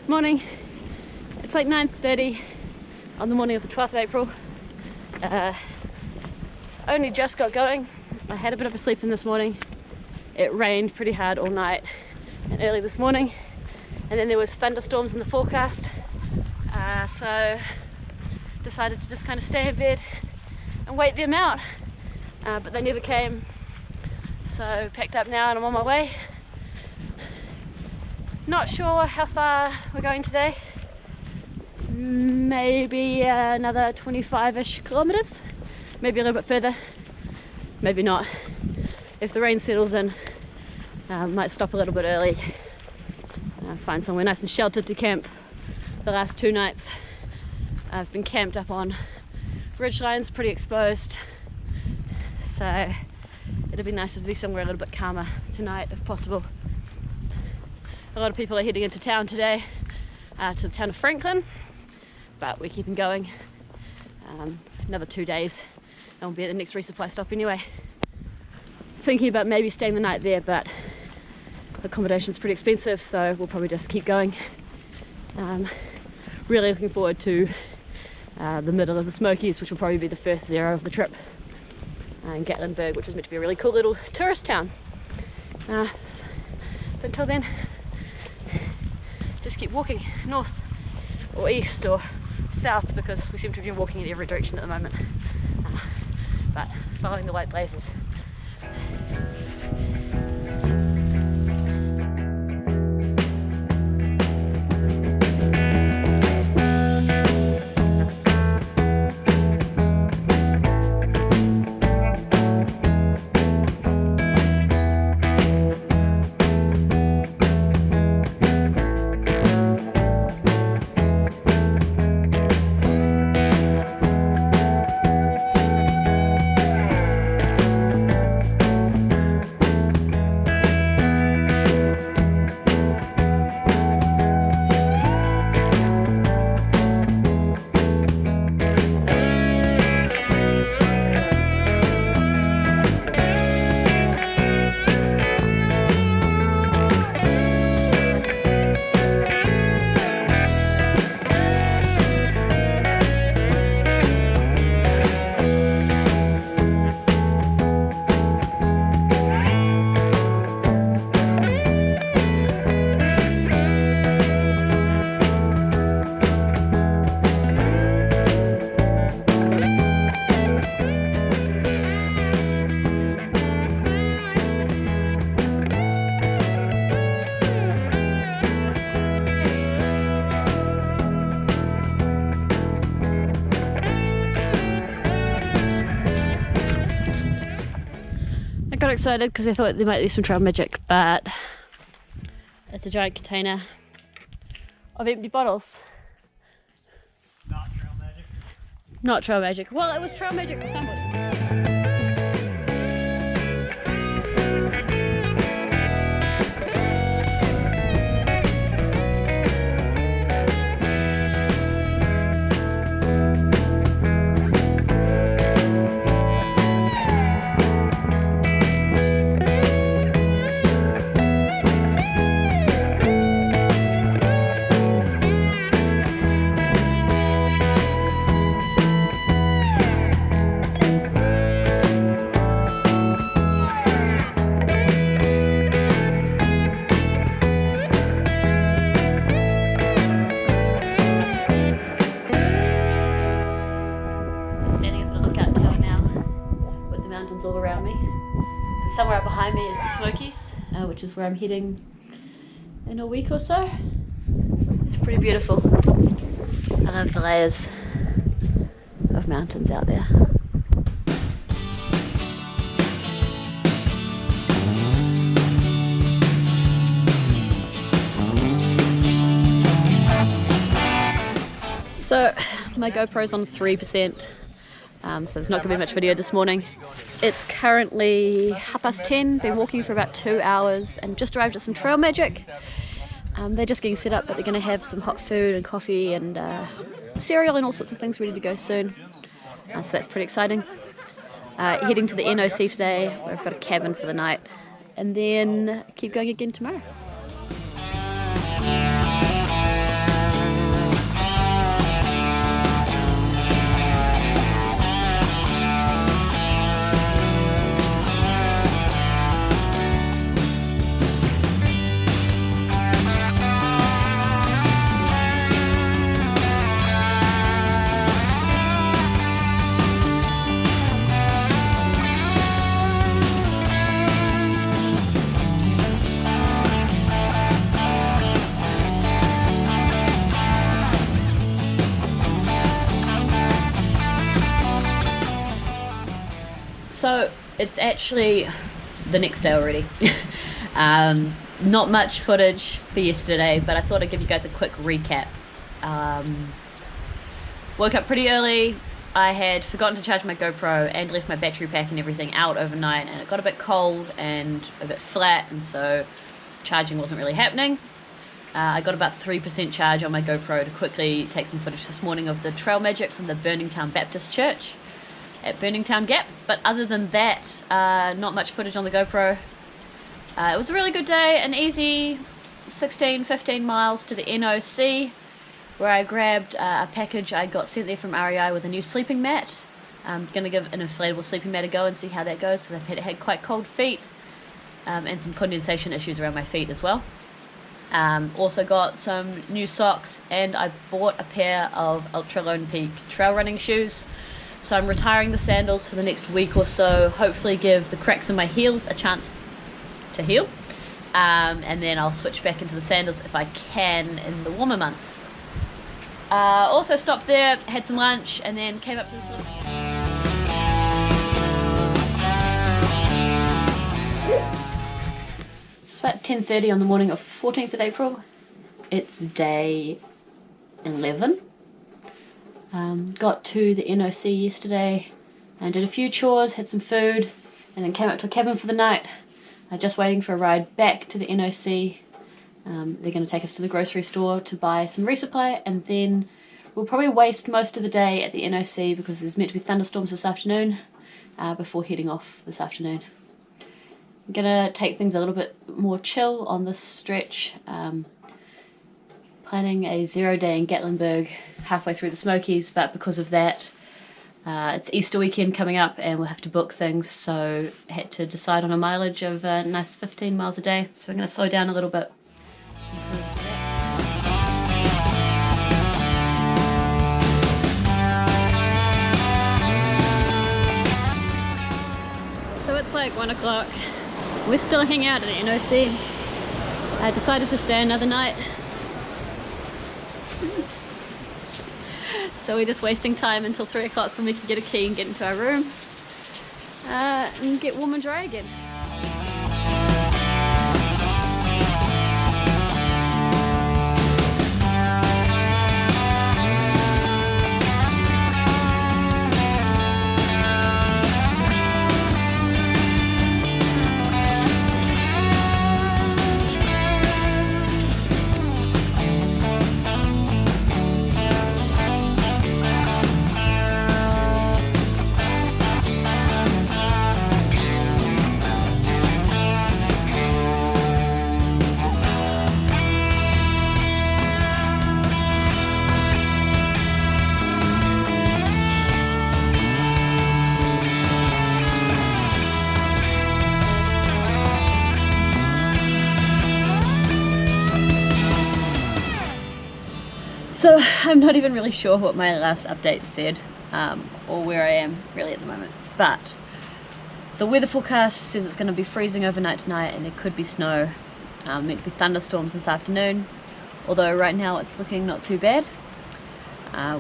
Morning. It's like 9:30 on the morning of the 12th of April. Only just got going. I had a bit of a sleep in this morning. It rained pretty hard all night and early this morning, and then there was thunderstorms in the forecast, so decided to just kind of stay in bed and wait them out, but they never came, so packed up now and I'm on my way. Not sure how far we're going today. Maybe another 25-ish kilometers, maybe a little bit further, maybe not. If the rain settles in, might stop a little bit early, find somewhere nice and sheltered to camp. The last 2 nights I've been camped up on ridge lines, pretty exposed, so it'll be nice to be somewhere a little bit calmer tonight if possible. A lot of people are heading into town today, to the town of Franklin, but we're keeping going. Another 2 days and we'll be at the next resupply stop anyway. Thinking about maybe staying the night there, but accommodation's pretty expensive, so we'll probably just keep going. Really looking forward to the middle of the Smokies, which will probably be the first zero of the trip, and Gatlinburg, which is meant to be a really cool little tourist town. But until then, just keep walking north or east or south, because we seem to be walking in every direction at the moment, but following the white blazes. I got excited because I thought there might be some trail magic, but it's a giant container of empty bottles. Not trail magic? Not trail magic. Well, it was trail magic for somebody. All around me, and somewhere up behind me is the Smokies, which is where I'm heading in a week or so. It's pretty beautiful. I love the layers of mountains out there. So my GoPro's on 3%. So there's not going to be much video this morning. It's currently 10:30, been walking for about 2 hours and just arrived at some trail magic. They're just getting set up, but they're going to have some hot food and coffee and cereal and all sorts of things ready to go soon. So that's pretty exciting. Heading to the NOC today, where I've got a cabin for the night, and then keep going again tomorrow. So it's actually the next day already. Not much footage for yesterday, but I thought I'd give you guys a quick recap. Woke up pretty early. I had forgotten to charge my GoPro and left my battery pack and everything out overnight, and it got a bit cold and a bit flat, and so charging wasn't really happening. I got about 3% charge on my GoPro to quickly take some footage this morning of the trail magic from the Burningtown Baptist Church at Burningtown Gap, but other than that, not much footage on the GoPro. It was a really good day, an easy 16-15 miles to the NOC, where I grabbed a package I got sent there from REI with a new sleeping mat. I'm going to give an inflatable sleeping mat a go and see how that goes, because I've had quite cold feet and some condensation issues around my feet as well. Also got some new socks, and I bought a pair of Ultra Lone Peak trail running shoes. So I'm retiring the sandals for the next week or so, hopefully give the cracks in my heels a chance to heal. And then I'll switch back into the sandals if I can in the warmer months. Also stopped there, had some lunch, and then came up to this little... It's about 10:30 on the morning of 14th of April. It's day 11. Got to the NOC yesterday and did a few chores, had some food, and then came up to a cabin for the night. Just waiting for a ride back to the NOC. They're going to take us to the grocery store to buy some resupply, and then we'll probably waste most of the day at the NOC because there's meant to be thunderstorms this afternoon before heading off this afternoon. I'm going to take things a little bit more chill on this stretch. Planning a 0-day in Gatlinburg halfway through the Smokies, but because of that, it's Easter weekend coming up and we'll have to book things, so I had to decide on a mileage of a nice 15 miles a day. So I'm going to slow down a little bit. So it's like 1 o'clock. We're still hanging out at the NOC. I decided to stay another night. So we're just wasting time until 3 o'clock when we can get a key and get into our room and get warm and dry again. So I'm not even really sure what my last update said or where I am really at the moment, but the weather forecast says it's going to be freezing overnight tonight and there could be snow, meant to be thunderstorms this afternoon, although right now it's looking not too bad.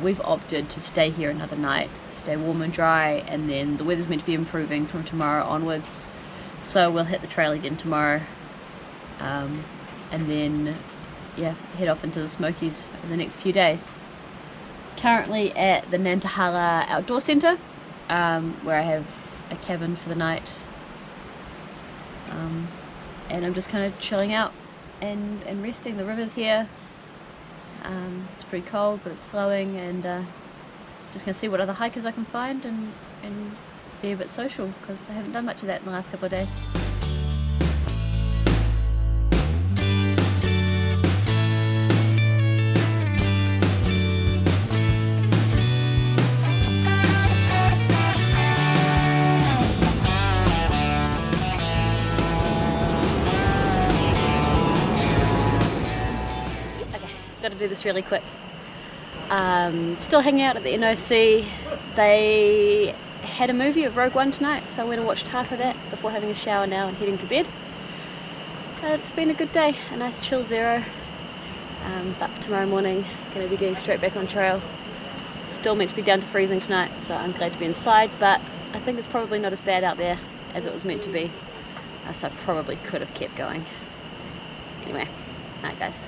We've opted to stay here another night, stay warm and dry, and then the weather's meant to be improving from tomorrow onwards, so we'll hit the trail again tomorrow, and then yeah, head off into the Smokies for the next few days. Currently at the Nantahala Outdoor Center, where I have a cabin for the night, and I'm just kind of chilling out and resting. The river's here. It's pretty cold, but it's flowing, and just gonna see what other hikers I can find and be a bit social, because I haven't done much of that in the last couple of days. Got to do this really quick. Still hanging out at the NOC. They had a movie of Rogue One tonight, so I went and watched half of that before having a shower now and heading to bed. It's been a good day, a nice chill zero. But tomorrow morning, going to be getting straight back on trail. Still meant to be down to freezing tonight, so I'm glad to be inside, but I think it's probably not as bad out there as it was meant to be. So I probably could have kept going. Anyway, night guys.